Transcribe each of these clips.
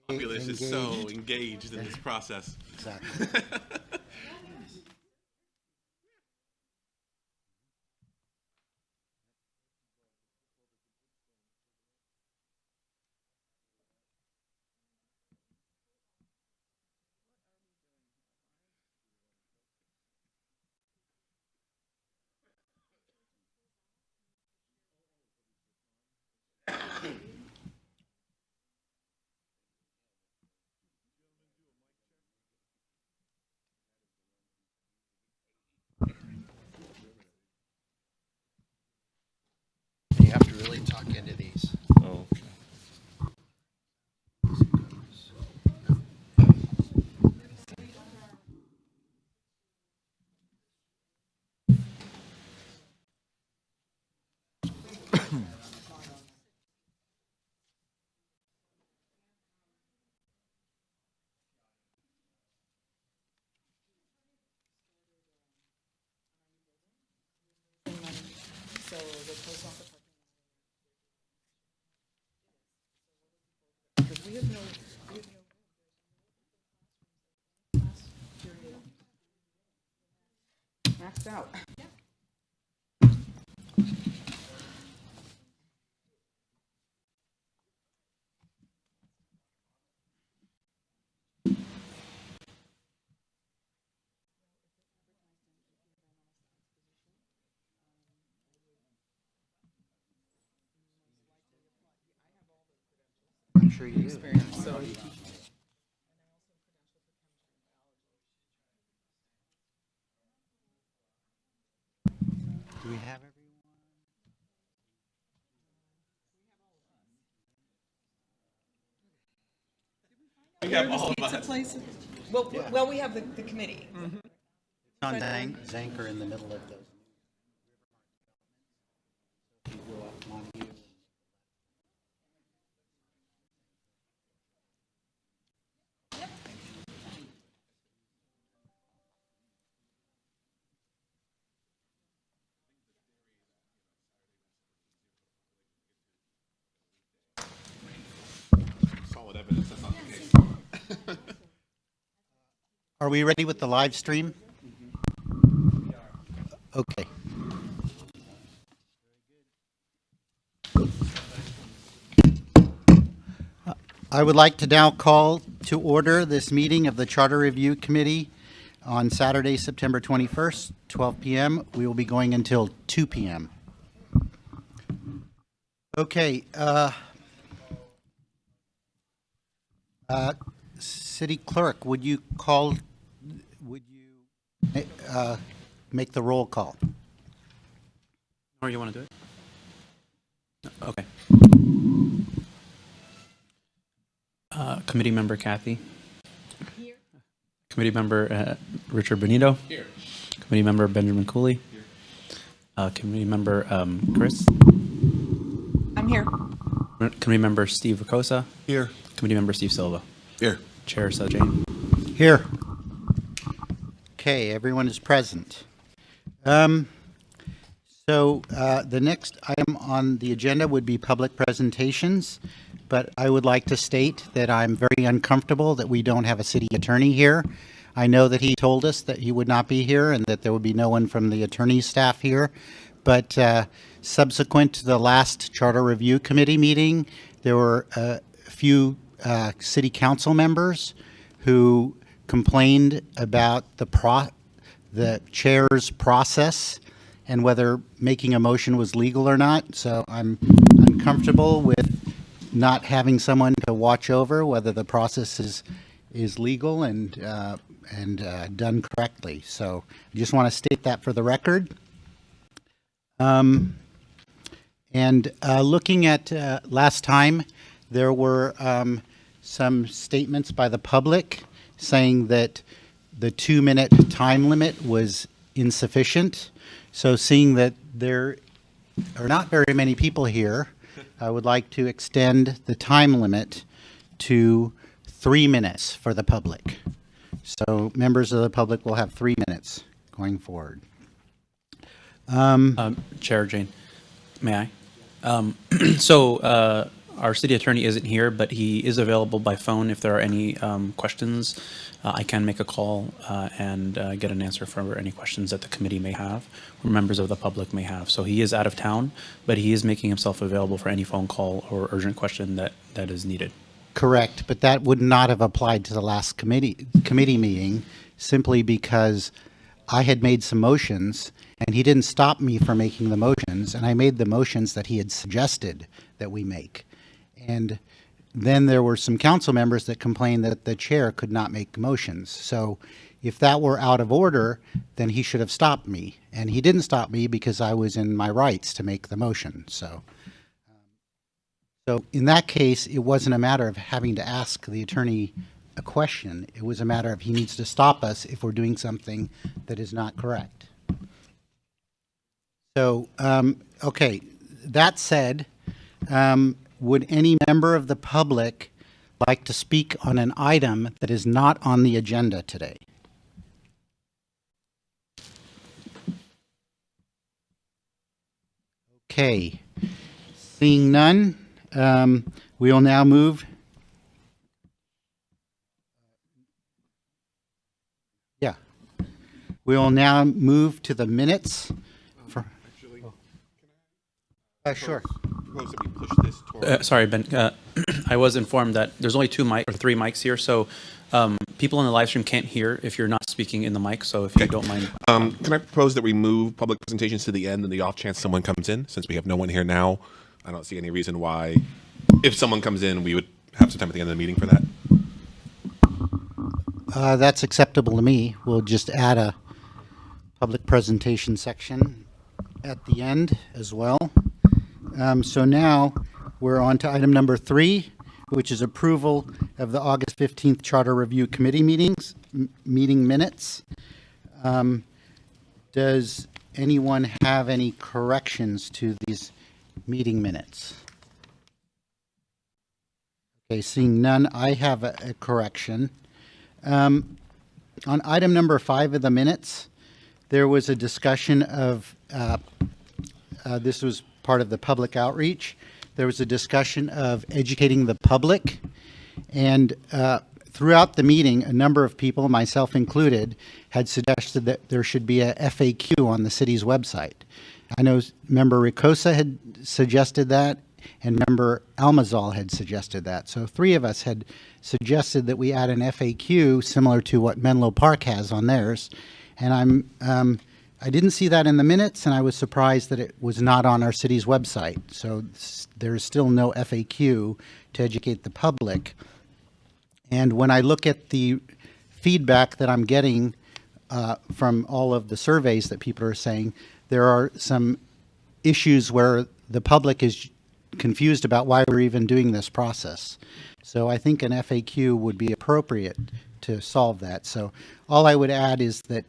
Populace is so engaged in this process. Exactly. You have to really talk into these. Okay. Maxed out. I'm sure you do. So Do we have everyone? We have all of pizza us. places. Well, Yeah. well, we have the committee. John Zanker in the middle of those. You go up on you. Solid evidence that's not the case. Are we ready with the live stream? Okay. I would like to now call to order this meeting of the Charter Review Committee on Saturday, September 21st, 12 p.m. We will be going until 2 p.m. Okay. City Clerk, would you make the roll call? Or you want to do it? Okay. Committee member Kathy. Here. Committee member Richard Benito. Here. Committee member Benjamin Cooley. Committee member Chris. I'm here. Committee member Steve Ricosa. Here. Committee member Steve Silva. Here. Chair Jane. Here. Okay, everyone is present. The next item on the agenda would be public presentations, but I would like to state that I'm very uncomfortable that we don't have a city attorney here. I know that he told us that he would not be here and that there would be no one from the attorney staff here, but subsequent to the last Charter Review Committee meeting, there were a few city council members who complained about the chair's process and whether making a motion was legal or not. So I'm uncomfortable with not having someone to watch over whether the process is legal and done correctly. So I just want to state that for the record. Looking at last time, there were some statements by the public saying that the 2-minute time limit was insufficient. So seeing that there are not very many people here, I would like to extend the time limit to 3 minutes for the public. So members of the public will have 3 minutes going forward. Chair Jane, may I? So our city attorney isn't here, but he is available by phone if there are any questions. I can make a call and get an answer for any questions that the committee may have or members of the public may have. So he is out of town, but he is making himself available for any phone call or urgent question that is needed. Correct, but that would not have applied to the last committee meeting simply because I had made some motions and he didn't stop me from making the motions, and I made the motions that he had suggested that we make. And then there were some council members that complained that the chair could not make motions. So if that were out of order, then he should have stopped me. And he didn't stop me because I was in my rights to make the motion. So in that case, it wasn't a matter of having to ask the attorney a question. It was a matter of he needs to stop us if we're doing something that is not correct. So, okay, that said, would any member of the public like to speak on an item that is not on the agenda today? Okay, seeing none, we will now move. Yeah, we will now move to the minutes. Sure. Propose that we push this toward. Sorry, Ben. I was informed that there's only three mics here, so people in the live stream can't hear if you're not speaking in the mic. So if you don't mind, Can I propose that we move public presentations to the end in the off chance someone comes in? Since we have no one here now, I don't see any reason why, if someone comes in, we would have some time at the end of the meeting for that. That's acceptable to me. We'll just add a public presentation section at the end as well. So now we're on to item number 3, which is approval of the August 15th Charter Review Committee meeting minutes. Does anyone have any corrections to these meeting minutes? Okay, seeing none, I have a correction. On item number 5 of the minutes, there was a discussion of, this was part of the public outreach. There was a discussion of educating the public, and throughout the meeting, a number of people, myself included, had suggested that there should be a FAQ on the city's website. I know Member Ricosa had suggested that, and Member Almazal had suggested that. So 3 of us had suggested that we add an FAQ similar to what Menlo Park has on theirs, and I didn't see that in the minutes, and I was surprised that it was not on our city's website. So there's still no FAQ to educate the public. And when I look at the feedback that I'm getting from all of the surveys that people are saying, there are some issues where the public is confused about why we're even doing this process. So I think an FAQ would be appropriate to solve that. So all I would add is that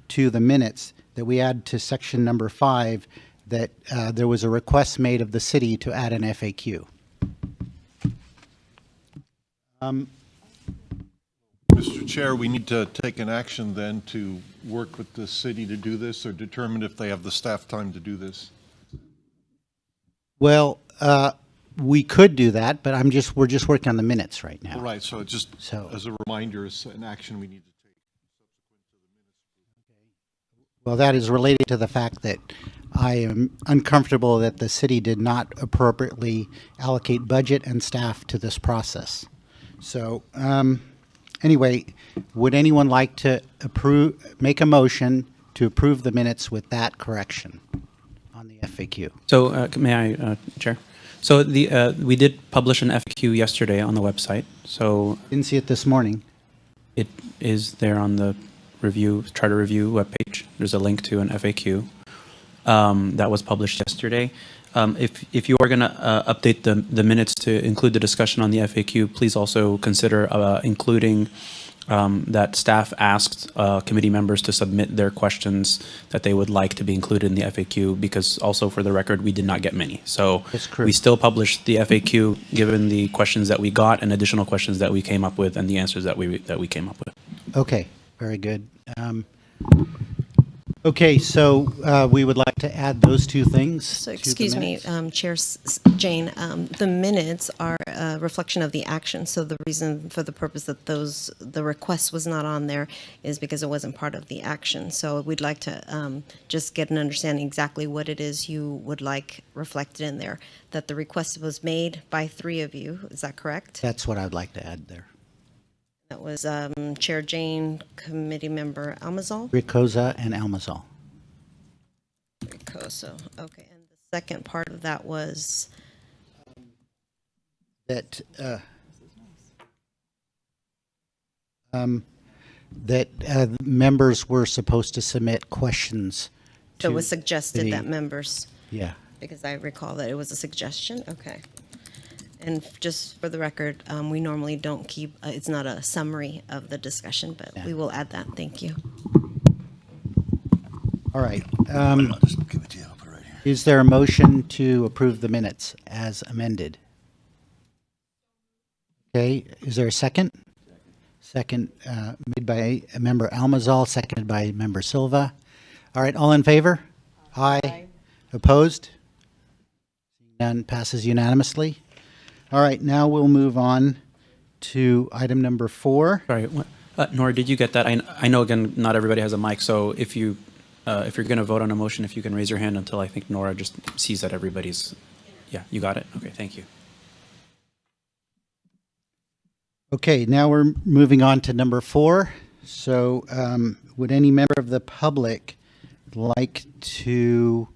to the minutes, that we add to section number 5 that there was a request made of the city to add an FAQ. Mr. Chair, we need to take an action then to work with the city to do this, or determine if they have the staff time to do this. Well, we could do that, but we're just working on the minutes right now. Right, so just as a reminder, it's an action we need to take. Well, that is related to the fact that I am uncomfortable that the city did not appropriately allocate budget and staff to this process. So anyway, would anyone like to make a motion to approve the minutes with that correction on the FAQ? so may I, Chair? So we did publish an FAQ yesterday on the website. So Didn't see it this morning. it is there on the Charter Review webpage. There's a link to an FAQ that was published yesterday. If you are going to update the minutes to include the discussion on the FAQ, please also consider including that staff asked committee members to submit their questions that they would like to be included in the FAQ, because also for the record, we did not get many. So we still published the FAQ given the questions that we got and additional questions that we came up with and the answers that we came up with. Okay, very good. Okay, so we would like to add those two things. So, to the excuse me, minutes. Chair Jane, the minutes are a reflection of the action. So the reason for the purpose that the request was not on there is because it wasn't part of the action. So we'd like to just get an understanding exactly what it is you would like reflected in there. That the request was made by 3 of you, is that correct? That's what I'd like to add there. That was Chair Jane, Committee Member Almazal. Ricosa and Almazal. Ricoso, okay. And the second part of that was, That members were supposed to submit questions. so it to was suggested the- that members, Yeah. because I recall that it was a suggestion, okay. And just for the record, we normally don't keep, it's not a summary of the discussion, but we will add that, thank you. All right. I'll just give it to you. I'll put it right here. Is there a motion to approve the minutes as amended? Okay, is there a second? Second, made by Member Almazal, seconded by Member Silva. All right, all in favor? Aye. Opposed? None, passes unanimously. All right, now we'll move on to item number 4. Sorry, Nora, did you get that? I know, again, not everybody has a mic, so if you're going to vote on a motion, if you can raise your hand until I think Nora just sees that everybody's, yeah, you got it? Okay, thank you. Okay, now we're moving on to number 4. So would any member of the public like to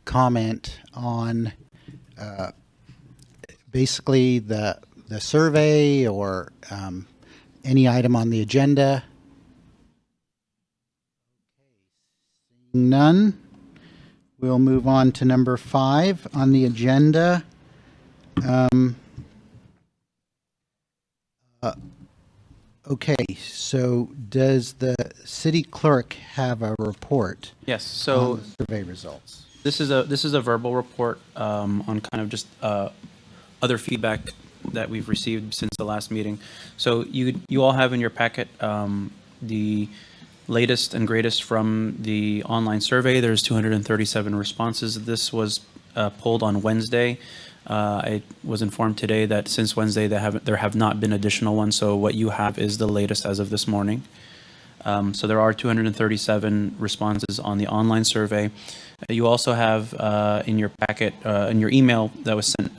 comment on basically the survey or any item on the agenda? None. We'll move on to number 5 on the agenda. Okay, so does the city clerk have a report Yes, so on the survey results? this is a verbal report on kind of just other feedback that we've received since the last meeting. So you all have in your packet the latest and greatest from the online survey. There's 237 responses. This was polled on Wednesday. I was informed today that since Wednesday there have not been additional ones. So what you have is the latest as of this morning. So there are 237 responses on the online survey. You also have in your packet, in your email that was sent,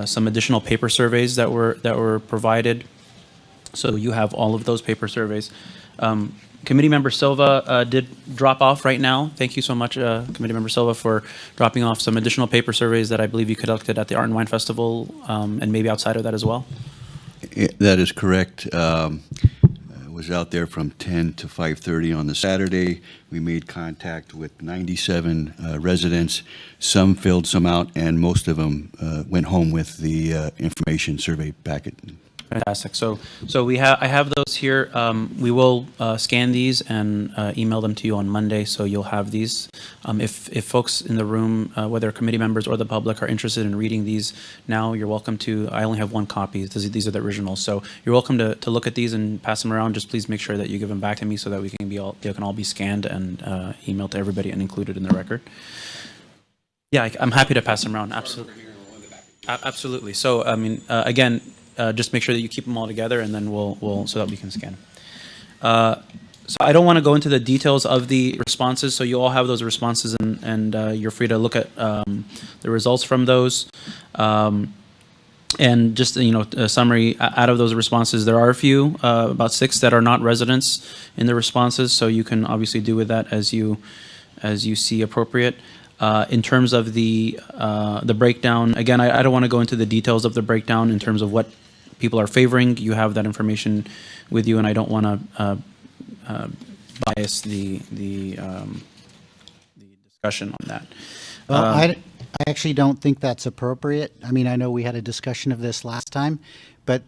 some additional paper surveys that were provided. So you have all of those paper surveys. Committee Member Silva did drop off right now. Thank you so much, Committee Member Silva, for dropping off some additional paper surveys that I believe you conducted at the Art and Wine Festival and maybe outside of that as well. That is correct. I was out there from 10 to 5:30 on the Saturday. We made contact with 97 residents. Some filled some out, and most of them went home with the information survey packet. Fantastic. So I have those here. We will scan these and email them to you on Monday, so you'll have these. If folks in the room, whether committee members or the public, are interested in reading these now, you're welcome to. I only have one copy. These are the originals, so you're welcome to look at these and pass them around. Just please make sure that you give them back to me so that they can all be scanned and emailed to everybody and included in the record. Yeah, I'm happy to pass them around. Absolutely. Absolutely. So I mean, again. Just make sure that you keep them all together, and then we'll so that we can scan them. So I don't want to go into the details of the responses. So you all have those responses, and you're free to look at the results from those. And just a summary out of those responses, there are a few, about 6 that are not residents in the responses. So you can obviously do with that as you see appropriate. In terms of the breakdown, again, I don't want to go into the details of the breakdown in terms of what people are favoring. You have that information with you, and I don't want to bias the discussion on that. Well, I actually don't think that's appropriate. I mean, I know we had a discussion of this last time, but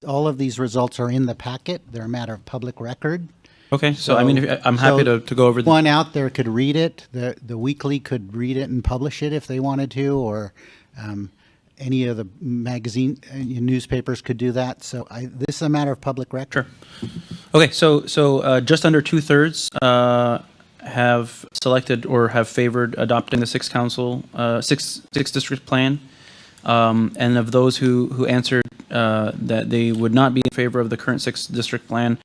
all of these results are in the packet. They're a matter of public record. Okay, so I mean, I'm happy to go over the. One out there could read it. The weekly could read it and publish it if they wanted to, or any of the magazine newspapers could do that. So this is a matter of public record. Sure. Okay, so just under 2/3 have selected or have favored adopting the six district plan. And of those who answered that they would not be in favor of the current six district plan,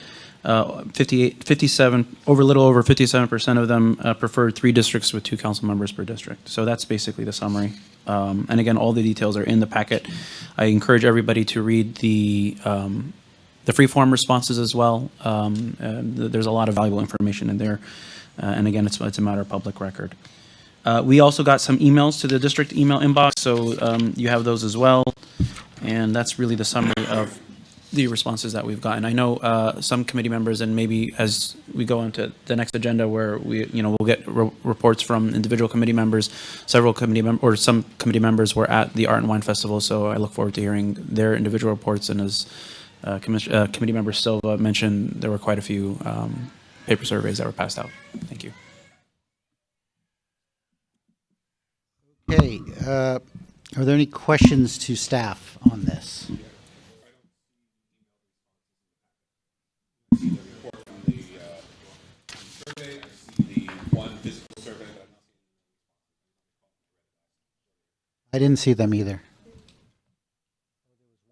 57, a little over 57% of them preferred 3 districts with 2 council members per district. So that's basically the summary. And again, all the details are in the packet. I encourage everybody to read the free-form responses as well. There's a lot of valuable information in there. And again, it's a matter of public record. We also got some emails to the district email inbox, so you have those as well. And that's really the summary of the responses that we've gotten. I know some committee members, and maybe as we go into the next agenda where we'll get reports from individual committee members, some committee members were at the Art and Wine Festival, so I look forward to hearing their individual reports. And as committee member Silva mentioned, there were quite a few paper surveys that were passed out. Thank you. Okay, are there any questions to staff on this? I didn't see them either.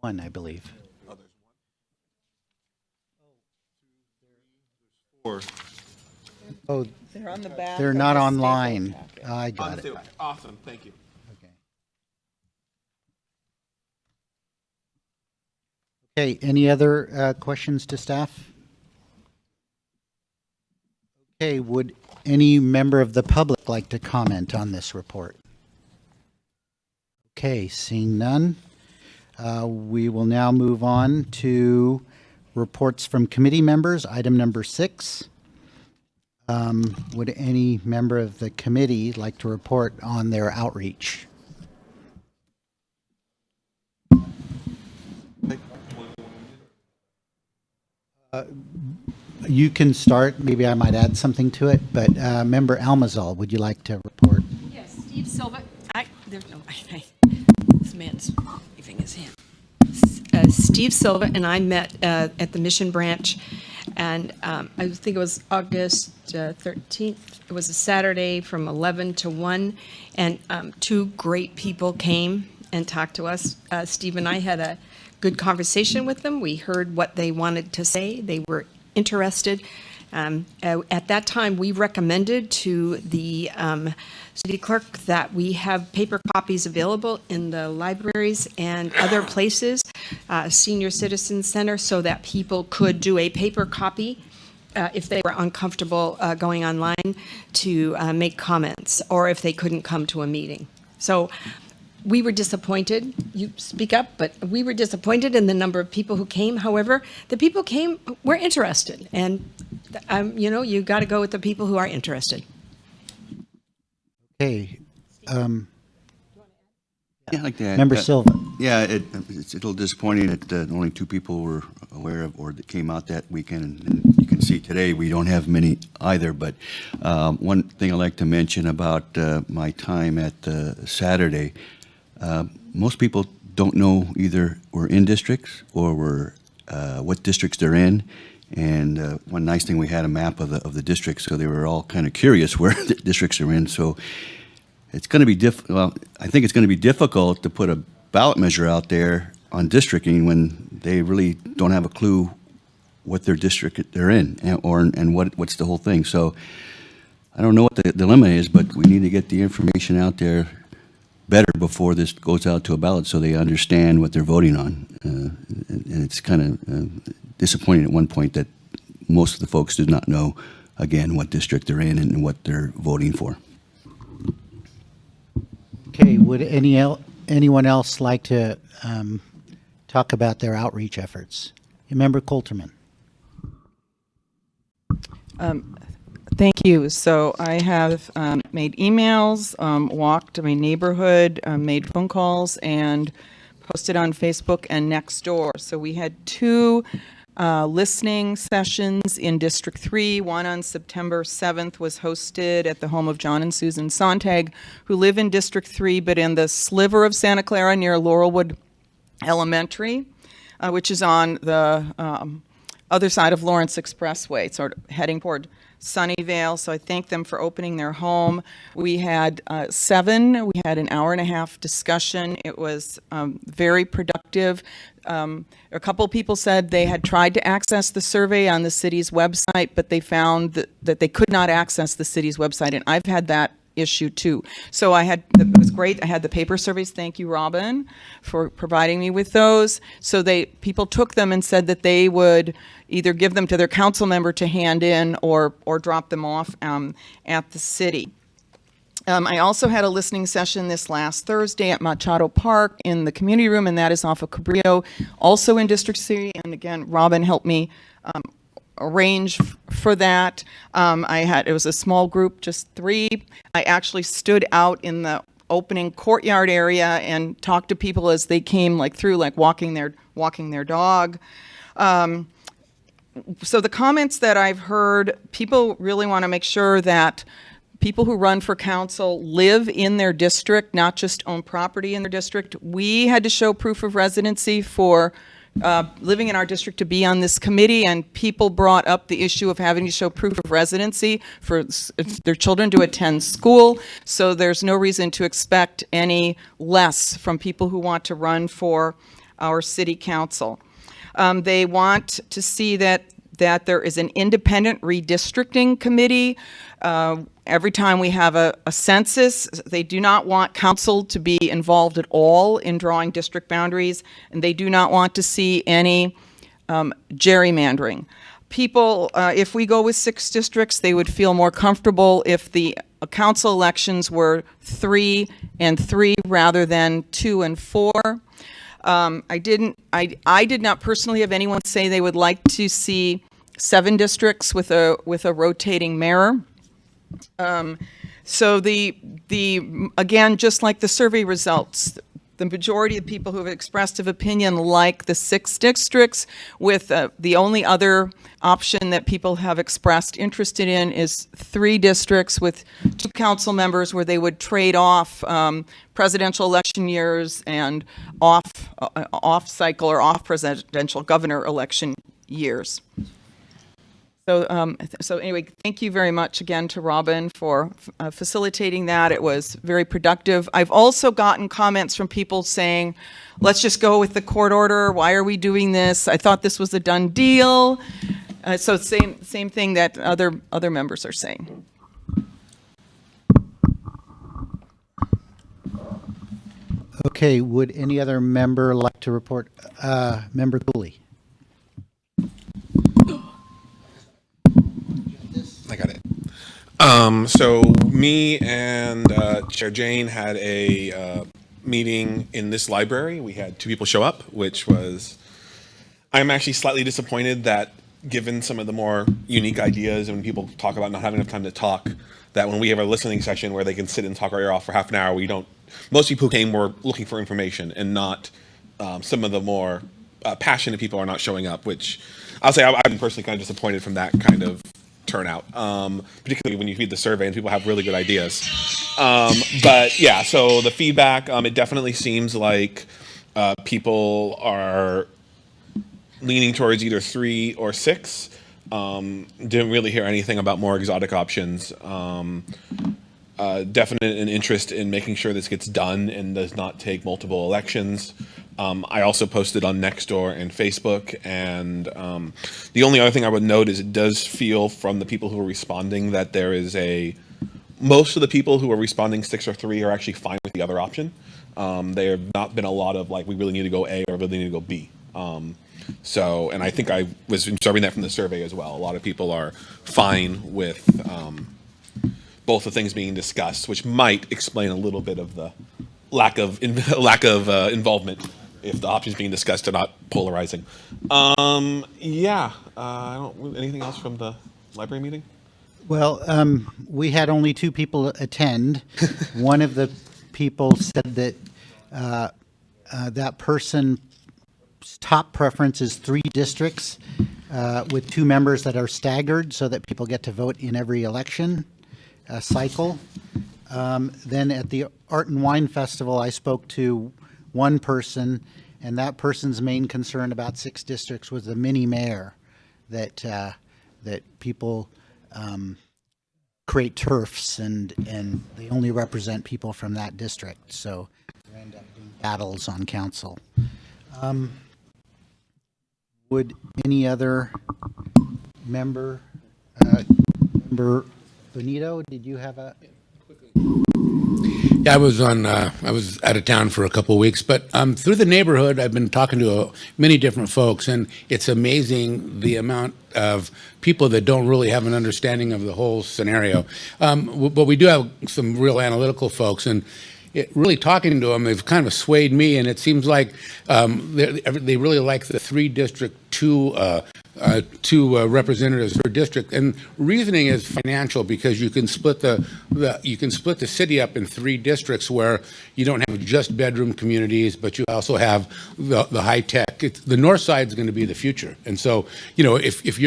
One, I believe. Oh, They're on the back. they're of not the online. Staples packet. I got it. Awesome, thank you. Okay. Okay, any other questions to staff? Okay, would any member of the public like to comment on this report? Okay, seeing none, we will now move on to reports from committee members. Item number 6. Would any member of the committee like to report on their outreach? You can start. Maybe I might add something to it, but Member Almazal, would you like to report? Yes, Steve Silva. This man's waving his hand. Steve Silva and I met at the Mission Branch, and I think it was August 13th. It was a Saturday from 11 to 1, and 2 great people came and talked to us. Steve and I had a good conversation with them. We heard what they wanted to say. They were interested. At that time, we recommended to the city clerk that we have paper copies available in the libraries and other places, senior citizen center, so that people could do a paper copy if they were uncomfortable going online to make comments, or if they couldn't come to a meeting. So we were disappointed. You speak up, but we were disappointed in the number of people who came. However, the people came, were interested, and you got to go with the people who are interested. Okay. Yeah, I'd like to add, Member Silva. Yeah, it's a little disappointing that only 2 people were aware of or that came out that weekend. And you can see today we don't have many either. But one thing I'd like to mention about my time at Saturday, most people don't know either we're in districts or what districts they're in. And one nice thing, we had a map of the districts, so they were all kind of curious where the districts are in. So it's going to be I think it's going to be difficult to put a ballot measure out there on districting when they really don't have a clue what their district they're in, and what's the whole thing. So I don't know what the dilemma is, but we need to get the information out there better before this goes out to a ballot, so they understand what they're voting on. And it's kind of disappointing at one point that most of the folks did not know, again, what district they're in and what they're voting for. Okay, would anyone else like to talk about their outreach efforts? Member Coulterman. Thank you. So I have made emails, walked my neighborhood, made phone calls, and posted on Facebook and Nextdoor. So we had 2 listening sessions in District 3. One on September 7th was hosted at the home of John and Susan Sontag, who live in District 3, but in the sliver of Santa Clara near Laurelwood Elementary, which is on the other side of Lawrence Expressway, sort of heading toward Sunnyvale, so I thank them for opening their home. We had 7, we had an hour and a half discussion. It was very productive. A couple people said they had tried to access the survey on the city's website, but they found that they could not access the city's website, and I've had that issue too. So it was great. I had the paper surveys. Thank you, Robin, for providing me with those. So people took them and said that they would either give them to their council member to hand in or drop them off at the city. I also had a listening session this last Thursday at Machado Park in the community room, and that is off of Cabrillo, also in District C. And again, Robin helped me arrange for that. It was a small group, just 3. I actually stood out in the opening courtyard area and talked to people as they came through, walking their dog. So the comments that I've heard, people really want to make sure that people who run for council live in their district, not just own property in their district. We had to show proof of residency for living in our district to be on this committee, and people brought up the issue of having to show proof of residency for their children to attend school. So there's no reason to expect any less from people who want to run for our city council. They want to see that there is an independent redistricting committee. Every time we have a census, they do not want council to be involved at all in drawing district boundaries, and they do not want to see any gerrymandering. People, if we go with 6 districts, they would feel more comfortable if the council elections were 3 and 3 rather than 2 and 4. I did not personally have anyone say they would like to see 7 districts with a rotating mayor. So again, just like the survey results, the majority of people who have expressed of opinion like the 6 districts, with the only other option that people have expressed interested in is 3 districts with 2 council members, where they would trade off presidential election years and off cycle or off presidential governor election years. So anyway, thank you very much again to Robin for facilitating that. It was very productive. I've also gotten comments from people saying, let's just go with the court order. Why are we doing this? I thought this was a done deal. So same thing that other members are saying. Okay, would any other member like to report? Member Cooley. I got it. So me and Chair Jane had a meeting in this library. We had 2 people show up, which was, I'm actually slightly disappointed that given some of the more unique ideas and when people talk about not having enough time to talk, that when we have a listening session where they can sit and talk our ear off for half an hour, most people who came were looking for information and not some of the more passionate people are not showing up, which I'll say I'm personally kind of disappointed from that kind of turnout, particularly when you read the survey and people have really good ideas. But yeah, so the feedback, it definitely seems like people are leaning towards either 3 or 6. Didn't really hear anything about more exotic options. Definite an interest in making sure this gets done and does not take multiple elections. I also posted on Nextdoor and Facebook, and the only other thing I would note is it does feel from the people who are responding that there is most of the people who are responding 6 or 3 are actually fine with the other option. There have not been a lot of we really need to go A or really need to go B. And I think I was observing that from the survey as well. A lot of people are fine with both the things being discussed, which might explain a little bit of the lack of involvement if the options being discussed are not polarizing. Yeah, anything else from the library meeting? Well, we had only 2 people attend. One of the people said that that person's top preference is 3 districts with 2 members that are staggered so that people get to vote in every election cycle. Then at the Art and Wine Festival, I spoke to one person, and that person's main concern about 6 districts was the mini mayor, that people create turfs, and they only represent people from that district. So there end up being battles on council. Would any other member, member Benito, did you have a? Yeah, I was out of town for a couple of weeks, but through the neighborhood, I've been talking to many different folks, and it's amazing the amount of people that don't really have an understanding of the whole scenario. But we do have some real analytical folks, and really talking to them, they've kind of swayed me, and it seems like they really like the three district, two representatives per district, and reasoning is financial, because you can split the city up in three districts where you don't have just bedroom communities, but you also have the high tech. The north side is going to be the future, and so if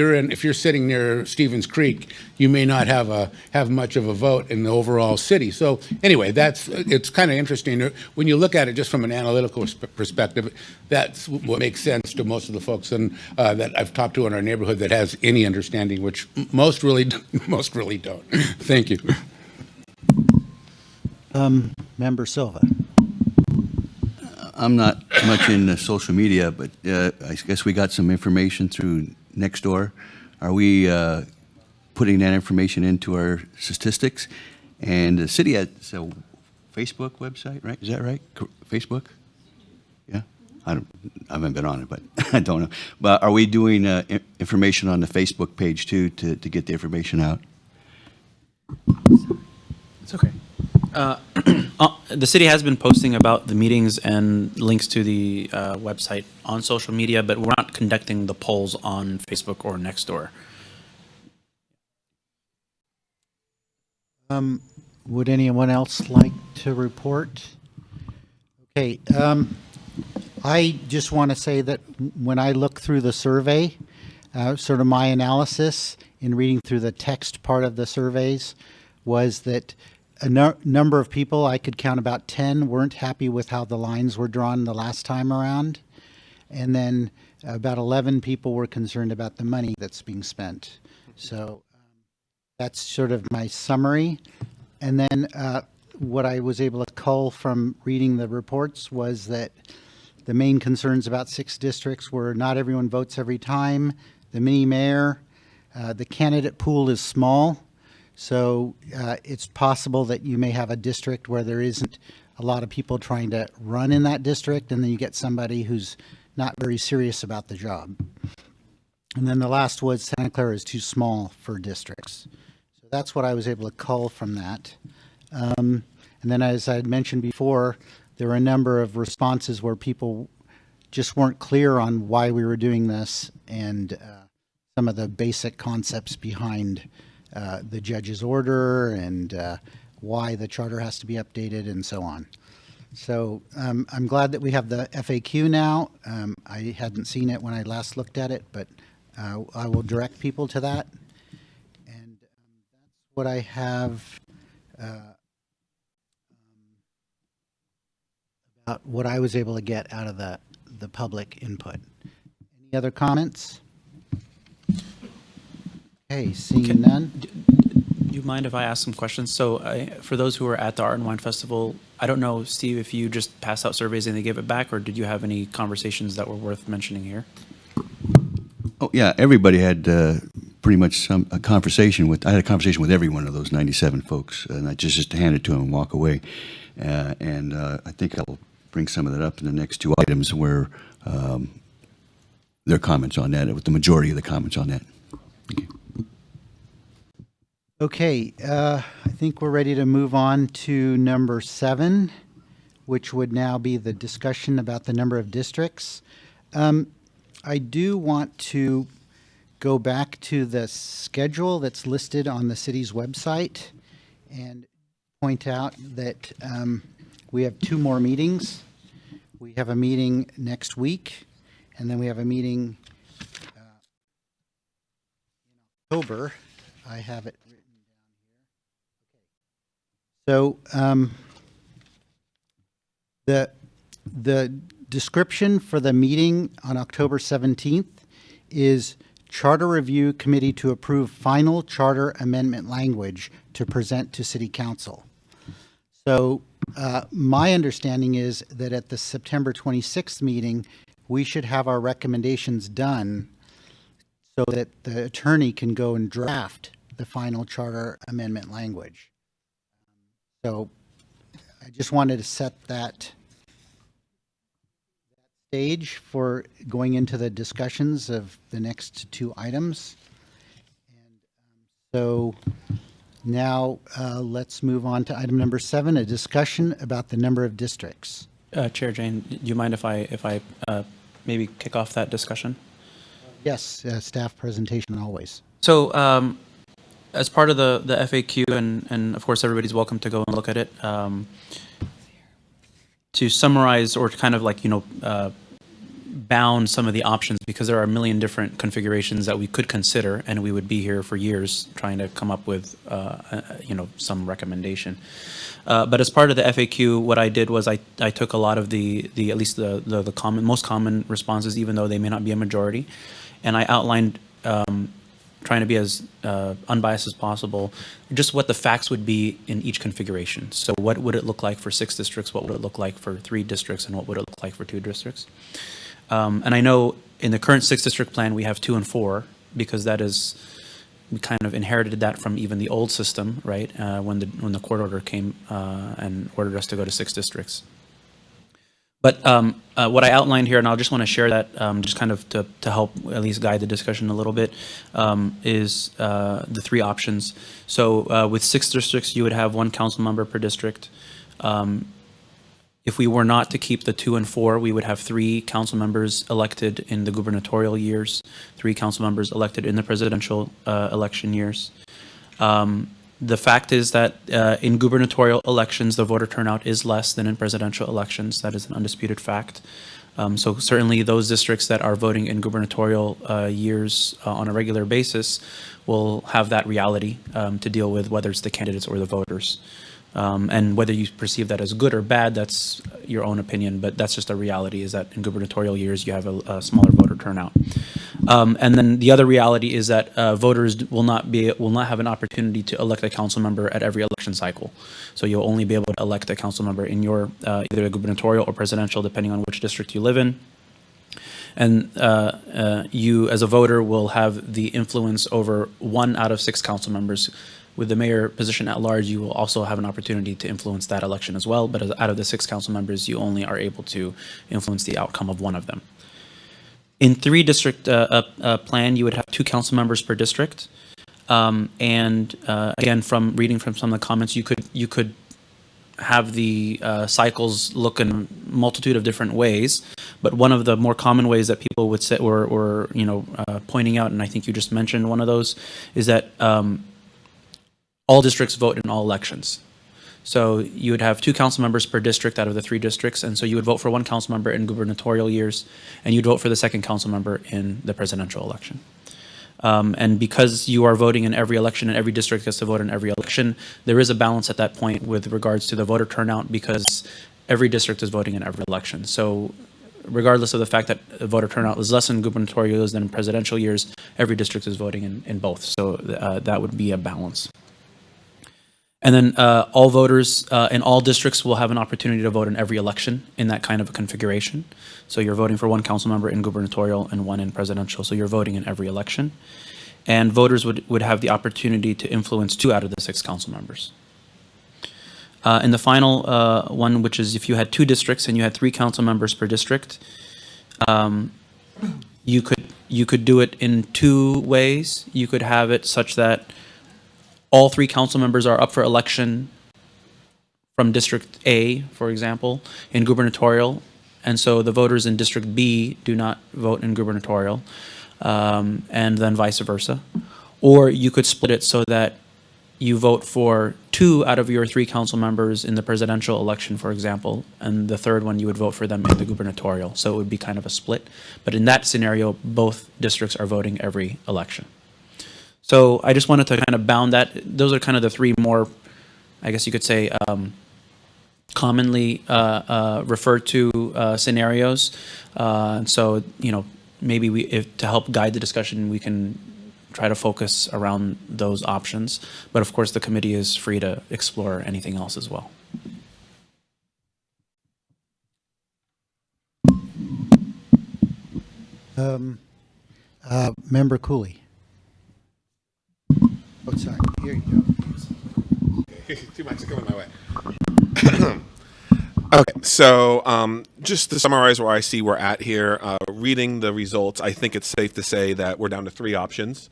you're sitting near Stevens Creek, you may not have much of a vote in the overall city. So anyway, it's kind of interesting when you look at it just from an analytical perspective. That's what makes sense to most of the folks that I've talked to in our neighborhood that has any understanding, which most really don't. Thank you. Member Silva. I'm not much in social media, but I guess we got some information through Nextdoor. Are we putting that information into our statistics? And the city has a Facebook website, right? Is that right? Facebook? Yeah? I haven't been on it, but I don't know. But are we doing information on the Facebook page too to get the information out? It's okay. The city has been posting about the meetings and links to the website on social media, but we're not conducting the polls on Facebook or Nextdoor. Would anyone else like to report? Okay, I just want to say that when I look through the survey, sort of my analysis in reading through the text part of the surveys was that a number of people, I could count about 10, weren't happy with how the lines were drawn the last time around. And then about 11 people were concerned about the money that's being spent. So that's sort of my summary. And then what I was able to cull from reading the reports was that the main concerns about 6 districts were not everyone votes every time, the mini mayor, the candidate pool is small. So it's possible that you may have a district where there isn't a lot of people trying to run in that district, and then you get somebody who's not very serious about the job. And then the last was Santa Clara is too small for districts. So that's what I was able to cull from that. And then, as I had mentioned before, there were a number of responses where people just weren't clear on why we were doing this, and some of the basic concepts behind the judge's order, and why the charter has to be updated, and so on. So I'm glad that we have the FAQ now. I hadn't seen it when I last looked at it, but I will direct people to that. And that's what I have about what I was able to get out of the public input. Any other comments? Okay, seeing none. Do you mind if I ask some questions? So for those who were at the Art and Wine Festival, I don't know, Steve, if you just passed out surveys and they gave it back, or did you have any conversations that were worth mentioning here? Oh, yeah, everybody had pretty much a conversation with, I had a conversation with every one of those 97 folks, and I just hand it to them and walk away. And I think I'll bring some of that up in the next 2 items where their comments on that, with the majority of the comments on that. Thank you. Okay, I think we're ready to move on to number 7, which would now be the discussion about the number of districts. I do want to go back to the schedule that's listed on the city's website and point out that we have 2 more meetings. We have a meeting next week, and then we have a meeting in October. I have it written down here. So the description for the meeting on October 17th is Charter Review Committee to approve final charter amendment language to present to City Council. So my understanding is that at the September 26th meeting, we should have our recommendations done so that the attorney can go and draft the final charter amendment language. So I just wanted to set that stage for going into the discussions of the next two items. And so now let's move on to item number 7, a discussion about the number of districts. Chair Jane, do you mind if I maybe kick off that discussion? Yes, staff presentation always. So as part of the FAQ, and of course everybody's welcome to go and look at it, to summarize or to kind of like, bound some of the options, because there are a million different configurations that we could consider, and we would be here for years trying to come up with, some recommendation. But as part of the FAQ, what I did was I took a lot of the at least the most common responses, even though they may not be a majority, and I outlined, trying to be as unbiased as possible, just what the facts would be in each configuration. So what would it look like for 6 districts? What would it look like for 3 districts? And what would it look like for 2 districts? And I know in the current 6-district plan, we have 2 and 4, because that is, we kind of inherited that from even the old system, right? When the court order came and ordered us to go to 6 districts. But what I outlined here, and I just want to share that just kind of to help at least guide the discussion a little bit, is the 3 options. So with 6 districts, you would have 1 council member per district. If we were not to keep the 2 and 4, we would have 3 council members elected in the gubernatorial years, 3 council members elected in the presidential election years. The fact is that in gubernatorial elections, the voter turnout is less than in presidential elections. That is an undisputed fact. So certainly those districts that are voting in gubernatorial years on a regular basis will have that reality to deal with, whether it's the candidates or the voters. And whether you perceive that as good or bad, that's your own opinion, but that's just a reality, is that in gubernatorial years you have a smaller voter turnout. And then the other reality is that voters will not have an opportunity to elect a council member at every election cycle. So you'll only be able to elect a council member in your either gubernatorial or presidential, depending on which district you live in. And you, as a voter, will have the influence over 1 out of 6 council members. With the mayor position at large, you will also have an opportunity to influence that election as well. But out of the 6 council members, you only are able to influence the outcome of 1 of them. In 3-district plan, you would have 2 council members per district. And again, from reading from some of the comments, you could have the cycles look in a multitude of different ways. But one of the more common ways that people would say, or pointing out, and I think you just mentioned one of those, is that all districts vote in all elections. So you would have 2 council members per district out of the 3 districts, and so you would vote for 1 council member in gubernatorial years, and you'd vote for the 2nd council member in the presidential election. And because you are voting in every election and every district gets to vote in every election, there is a balance at that point with regards to the voter turnout, because every district is voting in every election. So regardless of the fact that voter turnout is less in gubernatorial years than in presidential years, every district is voting in both. So that would be a balance. And then all voters in all districts will have an opportunity to vote in every election in that kind of a configuration. So you're voting for 1 council member in gubernatorial and 1 in presidential. So you're voting in every election. And voters would have the opportunity to influence 2 out of the 6 council members. And the final one, which is if you had 2 districts and you had 3 council members per district, you could do it in 2 ways. You could have it such that all 3 council members are up for election from District A, for example, in gubernatorial, and so the voters in District B do not vote in gubernatorial, and then vice versa. Or you could split it so that you vote for 2 out of your 3 council members in the presidential election, for example, and the 3rd one you would vote for them in the gubernatorial. So it would be kind of a split. But in that scenario, both districts are voting every election. So I just wanted to kind of bound that. Those are kind of the 3 more, I guess you could say, commonly referred to scenarios. And so, maybe if to help guide the discussion, we can try to focus around those options. But of course, the committee is free to explore anything else as well. Member Cooley. Oh, sorry. Here you go. Too much is coming my way. Okay, so just to summarize where I see we're at here, reading the results, I think it's safe to say that we're down to three options,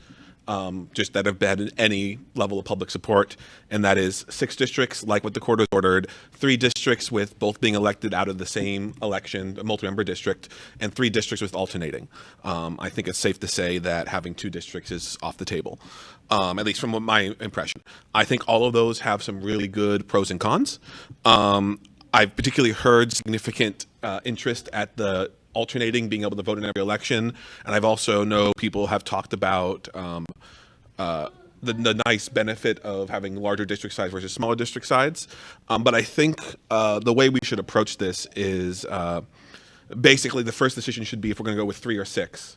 just that have had any level of public support, and that is 6 districts, like what the court has ordered, 3 districts with both being elected out of the same election, a multi-member district, and 3 districts with alternating. I think it's safe to say that having 2 districts is off the table, at least from my impression. I think all of those have some really good pros and cons. I've particularly heard significant interest at the alternating, being able to vote in every election, and I've also know people have talked about the nice benefit of having larger district size versus smaller district size. But I think the way we should approach this is basically the first decision should be if we're going to go with 3 or 6.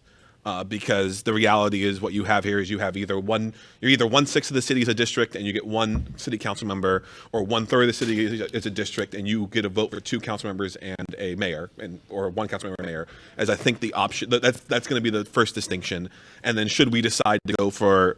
Because the reality is what you have here is you have you're either 1/6 of the city is a district and you get 1 city council member, or 1/3 of the city is a district and you get a vote for 2 council members and a mayor, or 1 council member and a mayor. As I think the option that's going to be the first distinction. And then should we decide to go for